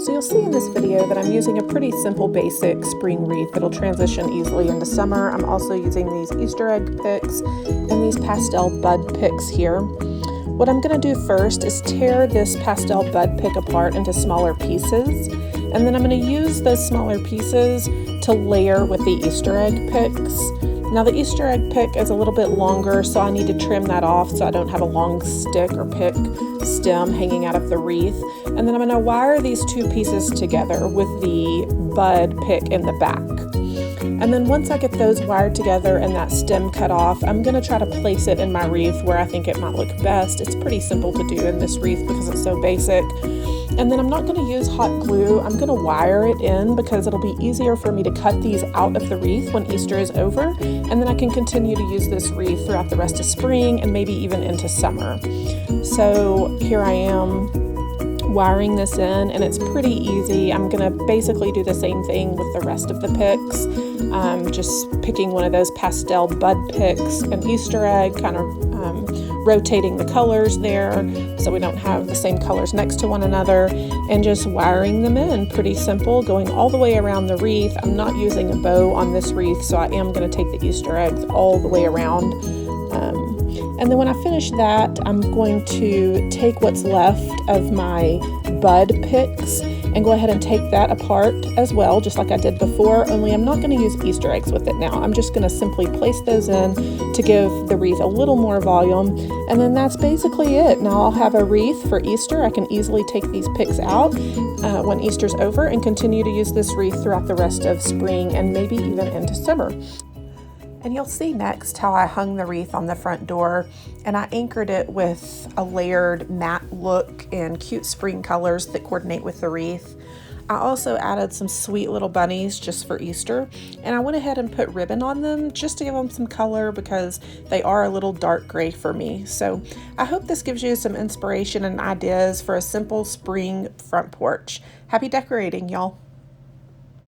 So you'll see in this video that I'm using a pretty simple basic spring wreath that'll transition easily into summer. I'm also using these Easter egg picks and these pastel bud picks here. What I'm going to do first is tear this pastel bud pick apart into smaller pieces, and then I'm going to use those smaller pieces to layer with the Easter egg picks. Now the Easter egg pick is a little bit longer, so I need to trim that off so I don't have a long stick or pick stem hanging out of the wreath. And then I'm going to wire these two pieces together with the bud pick in the back. And then once I get those wired together and that stem cut off, I'm going to try to place it in my wreath where I think it might look best. It's pretty simple to do in this wreath because it's so basic. And then I'm not going to use hot glue. I'm going to wire it in because it'll be easier for me to cut these out of the wreath when Easter is over. And then I can continue to use this wreath throughout the rest of spring and maybe even into summer. So here I am wiring this in, and it's pretty easy. I'm going to basically do the same thing with the rest of the picks. Just picking one of those pastel bud picks, an Easter egg, kind of rotating the colors there so we don't have the same colors next to one another, and just wiring them in. Pretty simple, going all the way around the wreath. I'm not using a bow on this wreath, so I am going to take the Easter eggs all the way around. And then when I finish that, I'm going to take what's left of my bud picks and go ahead and take that apart as well, just like I did before, only I'm not going to use Easter eggs with it now. I'm just going to simply place those in to give the wreath a little more volume, and then that's basically it. Now I'll have a wreath for Easter. I can easily take these picks out when Easter's over and continue to use this wreath throughout the rest of spring and maybe even into summer. And you'll see next how I hung the wreath on the front door, and I anchored it with a layered matte look and cute spring colors that coordinate with the wreath. I also added some sweet little bunnies just for Easter, and I went ahead and put ribbon on them just to give them some color because they are a little dark gray for me. So I hope this gives you some inspiration and ideas for a simple spring front porch. Happy decorating, y'all.